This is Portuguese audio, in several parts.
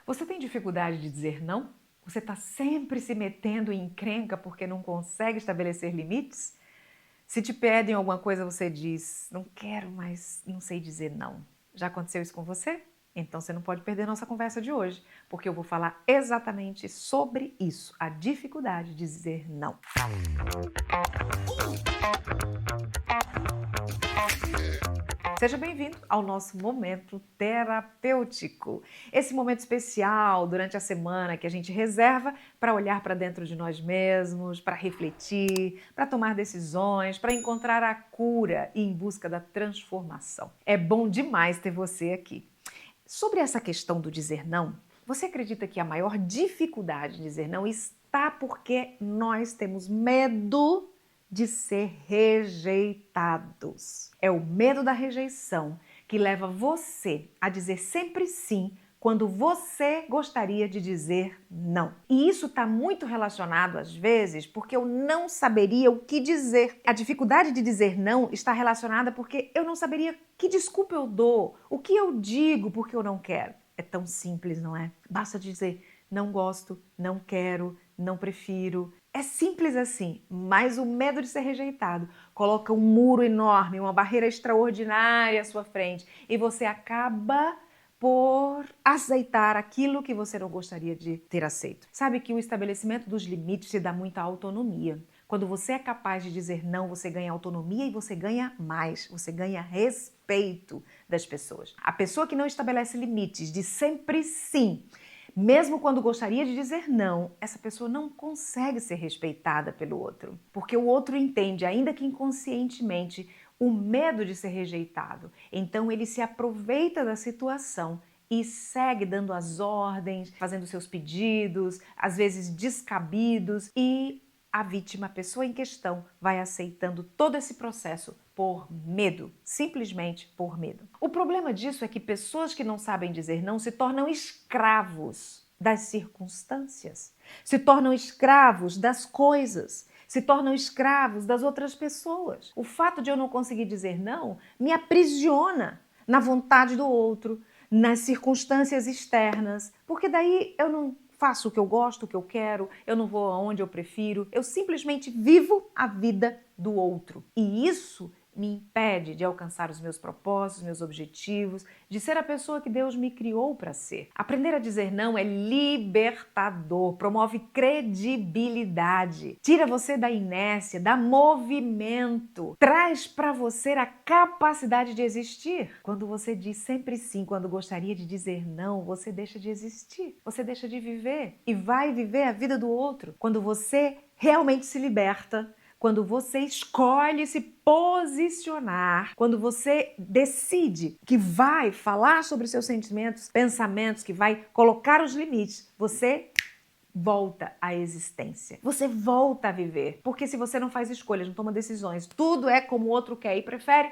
Você tem dificuldade de dizer não? Você está sempre se metendo em encrenca porque não consegue estabelecer limites? Se te pedem alguma coisa, você diz, não quero, mas não sei dizer não. Já aconteceu isso com você? Então você não pode perder nossa conversa de hoje, porque eu vou falar exatamente sobre isso, a dificuldade de dizer não. Seja bem-vindo ao nosso momento terapêutico. Esse momento especial durante a semana que a gente reserva para olhar para dentro de nós mesmos, para refletir, para tomar decisões, para encontrar a cura e em busca da transformação. É bom demais ter você aqui. Sobre essa questão do dizer não, você acredita que a maior dificuldade de dizer não está porque nós temos medo de ser rejeitados? É o medo da rejeição que leva você a dizer sempre sim quando você gostaria de dizer não. E isso está muito relacionado, às vezes, porque eu não saberia o que dizer. A dificuldade de dizer não está relacionada porque eu não saberia que desculpa eu dou, o que eu digo porque eu não quero. É tão simples, não é? Basta dizer não gosto, não quero, não prefiro. É simples assim, mas o medo de ser rejeitado coloca um muro enorme, uma barreira extraordinária à sua frente e você acaba por aceitar aquilo que você não gostaria de ter aceito. Sabe que o estabelecimento dos limites te dá muita autonomia. Quando você é capaz de dizer não, você ganha autonomia e você ganha mais, você ganha respeito das pessoas. A pessoa que não estabelece limites, de sempre sim, mesmo quando gostaria de dizer não, essa pessoa não consegue ser respeitada pelo outro, porque o outro entende, ainda que inconscientemente, o medo de ser rejeitado. Então ele se aproveita da situação e segue dando as ordens, fazendo seus pedidos, às vezes descabidos, e a vítima, a pessoa em questão, vai aceitando todo esse processo por medo, simplesmente por medo. O problema disso é que pessoas que não sabem dizer não se tornam escravos das circunstâncias, se tornam escravos das coisas, se tornam escravos das outras pessoas. O fato de eu não conseguir dizer não me aprisiona na vontade do outro, nas circunstâncias externas, porque daí eu não faço o que eu gosto, o que eu quero, eu não vou aonde eu prefiro, eu simplesmente vivo a vida do outro. E isso me impede de alcançar os meus propósitos, meus objetivos, de ser a pessoa que Deus me criou para ser. Aprender a dizer não é libertador, promove credibilidade, tira você da inércia, dá movimento, traz para você a capacidade de existir. Quando você diz sempre sim, quando gostaria de dizer não, você deixa de existir, você deixa de viver e vai viver a vida do outro. Quando você realmente se liberta, quando você escolhe se posicionar, quando você decide que vai falar sobre seus sentimentos, pensamentos, que vai colocar os limites, você volta à existência. Você volta a viver. Porque se você não faz escolhas, não toma decisões, tudo é como o outro quer e prefere,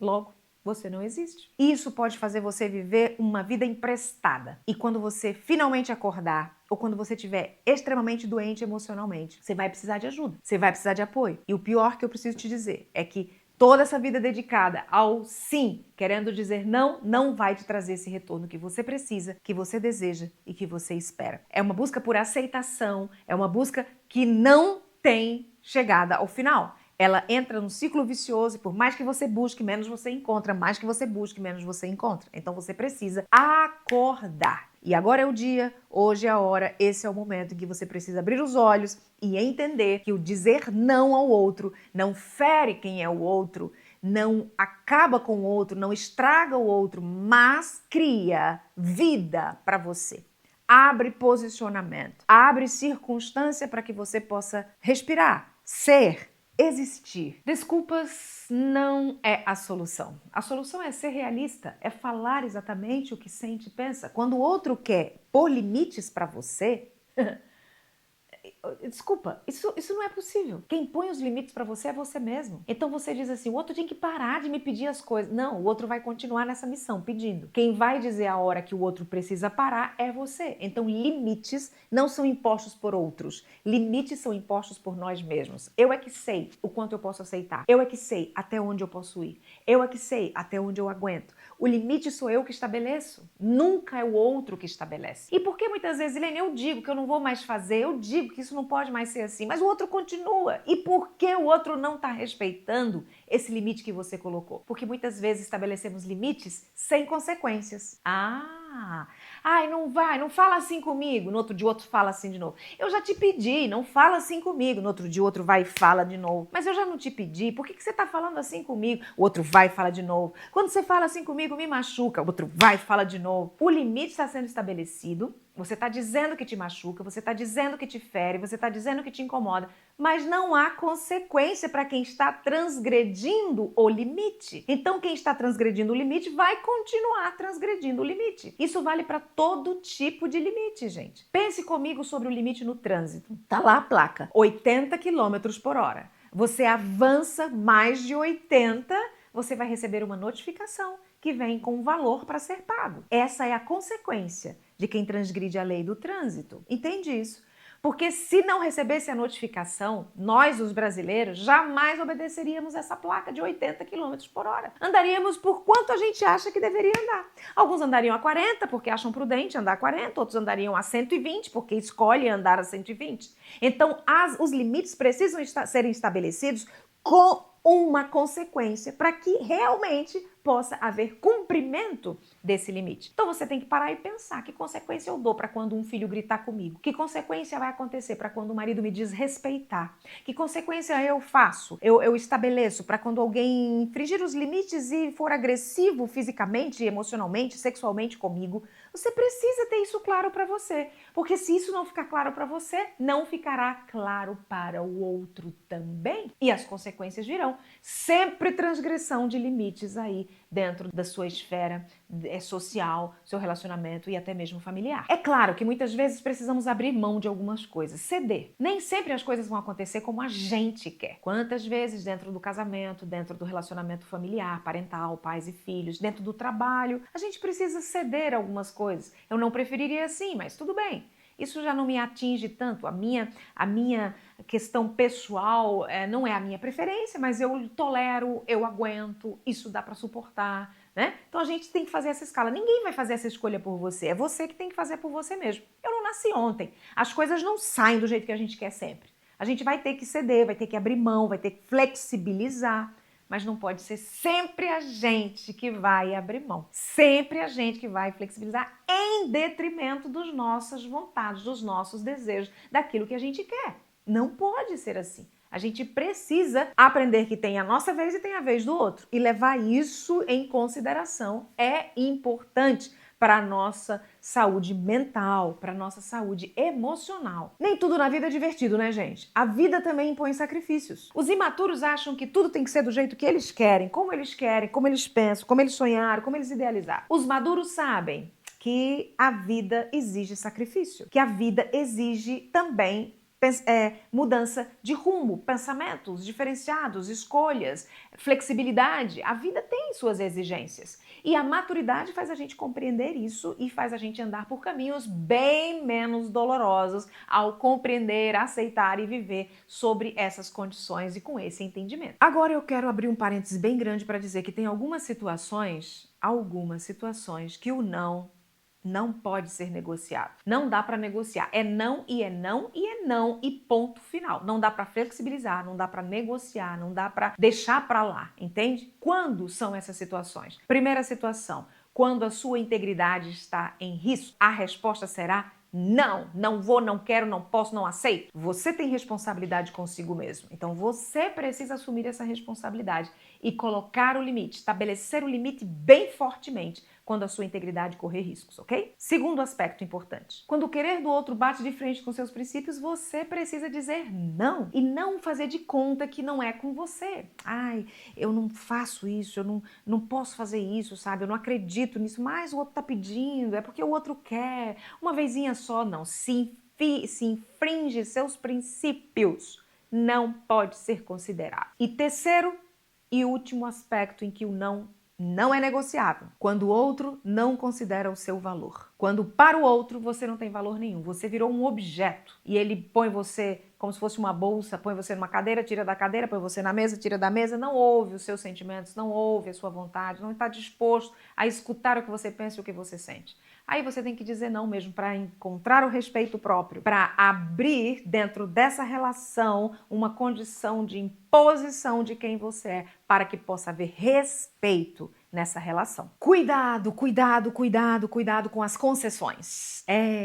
logo você não existe. Isso pode fazer você viver uma vida emprestada. E quando você finalmente acordar, ou quando você estiver extremamente doente emocionalmente, você vai precisar de ajuda, você vai precisar de apoio. E o pior que eu preciso te dizer é que toda essa vida dedicada ao sim, querendo dizer não, não vai te trazer esse retorno que você precisa, que você deseja e que você espera. É uma busca por aceitação, é uma busca que não tem chegada ao final. Ela entra num ciclo vicioso e por mais que você busque, menos você encontra, mais que você busque, menos você encontra. Então você precisa acordar. E agora é o dia, hoje é a hora, esse é o momento em que você precisa abrir os olhos e entender que o dizer não ao outro não fere quem é o outro, não acaba com o outro, não estraga o outro, mas cria vida para você. Abre posicionamento, abre circunstância para que você possa respirar, ser, existir. Desculpas não é a solução. A solução é ser realista, é falar exatamente o que sente e pensa. Quando o outro quer pôr limites para você, Desculpa, isso não é possível. Quem põe os limites para você é você mesmo. Então você diz assim, o outro tem que parar de me pedir as coisas. Não, o outro vai continuar nessa missão, pedindo. Quem vai dizer a hora que o outro precisa parar é você. Então limites não são impostos por outros. Limites são impostos por nós mesmos. Eu é que sei o quanto eu posso aceitar. Eu é que sei até onde eu posso ir. Eu é que sei até onde eu aguento. O limite sou eu que estabeleço. Nunca é o outro que estabelece. E por que muitas vezes, Helene, eu digo que eu não vou mais fazer, eu digo que isso não pode mais ser assim, mas o outro continua. E por que o outro não está respeitando esse limite que você colocou? Porque muitas vezes estabelecemos limites sem consequências. Ai, não vai, não fala assim comigo. No outro dia, o outro fala assim de novo. Eu já te pedi, não fala assim comigo. No outro dia, o outro vai e fala de novo. Mas eu já não te pedi, por que você está falando assim comigo? O outro vai e fala de novo. Quando você fala assim comigo, me machuca. O outro vai e fala de novo. O limite está sendo estabelecido. Você está dizendo que te machuca, você está dizendo que te fere, você está dizendo que te incomoda, mas não há consequência para quem está transgredindo o limite. Então, quem está transgredindo o limite vai continuar transgredindo o limite. Isso vale para todo tipo de limite, gente. Pense comigo sobre o limite no trânsito. Tá lá a placa, 80 km por hora. Você avança mais de 80, você vai receber uma notificação que vem com um valor para ser pago. Essa é a consequência de quem transgride a lei do trânsito. Entende isso? Porque se não recebesse a notificação, nós, os brasileiros, jamais obedeceríamos essa placa de 80 km por hora. Andaríamos por quanto a gente acha que deveria andar. Alguns andariam a 40 porque acham prudente andar a 40, outros andariam a 120 porque escolhem andar a 120. Então, os limites precisam serem estabelecidos com uma consequência para que realmente possa haver cumprimento desse limite. Então você tem que parar e pensar que consequência eu dou para quando um filho gritar comigo, que consequência vai acontecer para quando o marido me desrespeitar, que consequência eu faço, eu estabeleço para quando alguém infringir os limites e for agressivo fisicamente, emocionalmente, sexualmente comigo. Você precisa ter isso claro para você, porque se isso não ficar claro para você, não ficará claro para o outro também. E as consequências virão. Sempre transgressão de limites aí dentro da sua esfera social, seu relacionamento e até mesmo familiar. É claro que muitas vezes precisamos abrir mão de algumas coisas, ceder. Nem sempre as coisas vão acontecer como a gente quer. Quantas vezes dentro do casamento, dentro do relacionamento familiar, parental, pais e filhos, dentro do trabalho, a gente precisa ceder algumas coisas. Eu não preferiria assim, mas tudo bem. Isso já não me atinge tanto. A minha questão pessoal não é a minha preferência, mas eu tolero, eu aguento, isso dá para suportar, né? Então a gente tem que fazer essa escala. Ninguém vai fazer essa escolha por você, é você que tem que fazer por você mesmo. Eu não nasci ontem. As coisas não saem do jeito que a gente quer sempre. A gente vai ter que ceder, vai ter que abrir mão, vai ter que flexibilizar. Mas não pode ser sempre a gente que vai abrir mão. Sempre a gente que vai flexibilizar em detrimento das nossas vontades, dos nossos desejos, daquilo que a gente quer. Não pode ser assim. A gente precisa aprender que tem a nossa vez e tem a vez do outro. E levar isso em consideração é importante para a nossa saúde mental, para a nossa saúde emocional. Nem tudo na vida é divertido, né, gente? A vida também impõe sacrifícios. Os imaturos acham que tudo tem que ser do jeito que eles querem, como eles pensam, como eles sonharam, como eles idealizaram. Os maduros sabem que a vida exige sacrifício, que a vida exige também mudança de rumo, pensamentos diferenciados, escolhas, flexibilidade. A vida tem suas exigências. E a maturidade faz a gente compreender isso e faz a gente andar por caminhos bem menos dolorosos ao compreender, aceitar e viver sobre essas condições e com esse entendimento. Agora eu quero abrir um parênteses bem grande para dizer que tem algumas situações que o não pode ser negociado. Não dá para negociar. É não e é não e é não e ponto final. Não dá para flexibilizar, não dá para negociar, não dá para deixar para lá, entende? Quando são essas situações? Primeira situação, quando a sua integridade está em risco, a resposta será não, não vou, não quero, não posso, não aceito. Você tem responsabilidade consigo mesmo. Então você precisa assumir essa responsabilidade e colocar o limite, estabelecer o limite bem fortemente quando a sua integridade correr riscos, ok? Segundo aspecto importante. Quando o querer do outro bate de frente com seus princípios, você precisa dizer não e não fazer de conta que não é com você. Ai, eu não faço isso, eu não posso fazer isso, sabe? Eu não acredito nisso, mas o outro tá pedindo, é porque o outro quer. Uma vezinha só, não. Se se infringe seus princípios, não pode ser considerado. E terceiro e último aspecto em que o não é negociável. Quando o outro não considera o seu valor. Quando para o outro você não tem valor nenhum. Você virou um objeto e ele põe você como se fosse uma bolsa, põe você numa cadeira, tira da cadeira, põe você na mesa, tira da mesa, não ouve os seus sentimentos, não ouve a sua vontade, não está disposto a escutar o que você pensa e o que você sente. Aí você tem que dizer não mesmo para encontrar o respeito próprio, para abrir dentro dessa relação uma condição de imposição de quem você é, para que possa haver respeito nessa relação. Cuidado, cuidado, cuidado, cuidado com as concessões.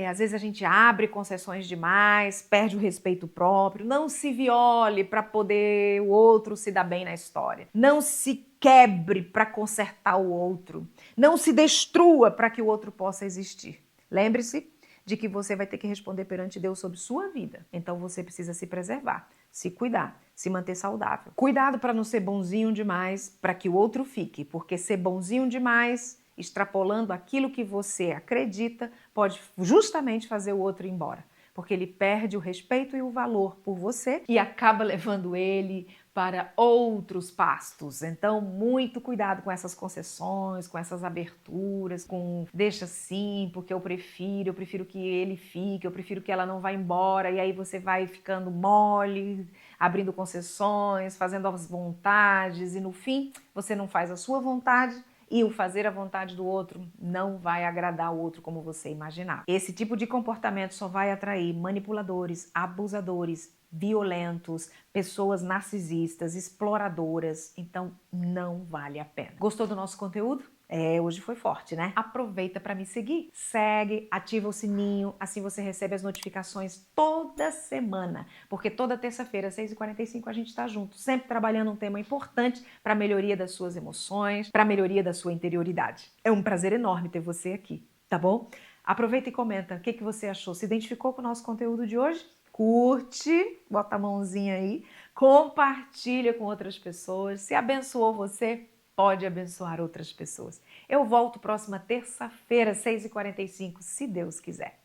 Às vezes a gente abre concessões demais, perde o respeito próprio, não se viole para poder o outro se dar bem na história. Não se quebre para consertar o outro. Não se destrua para que o outro possa existir. Lembre-se de que você vai ter que responder perante Deus sobre sua vida. Então você precisa se preservar, se cuidar, se manter saudável. Cuidado para não ser bonzinho demais para que o outro fique, porque ser bonzinho demais, extrapolando aquilo que você acredita, pode justamente fazer o outro ir embora. Porque ele perde o respeito e o valor por você e acaba levando ele para outros pastos. Então, muito cuidado com essas concessões, com essas aberturas, com deixa assim, porque eu prefiro que ele fique, eu prefiro que ela não vá embora, e aí você vai ficando mole, abrindo concessões, fazendo as vontades, e no fim, você não faz a sua vontade, e o fazer a vontade do outro não vai agradar o outro como você imaginava. Esse tipo de comportamento só vai atrair manipuladores, abusadores, violentos, pessoas narcisistas, exploradoras. Então, não vale a pena. Gostou do nosso conteúdo? Hoje foi forte, né? Aproveita para me seguir. Segue, ativa o sininho, assim você recebe as notificações toda semana. Porque toda terça-feira, às 6h45, a gente está junto, sempre trabalhando um tema importante para a melhoria das suas emoções, para a melhoria da sua interioridade. É um prazer enorme ter você aqui, tá bom? Aproveita e comenta o que você achou. Se identificou com o nosso conteúdo de hoje? Curte, bota a mãozinha aí, compartilha com outras pessoas. Se abençoou você, pode abençoar outras pessoas. Eu volto próxima terça-feira, 6h45, se Deus quiser.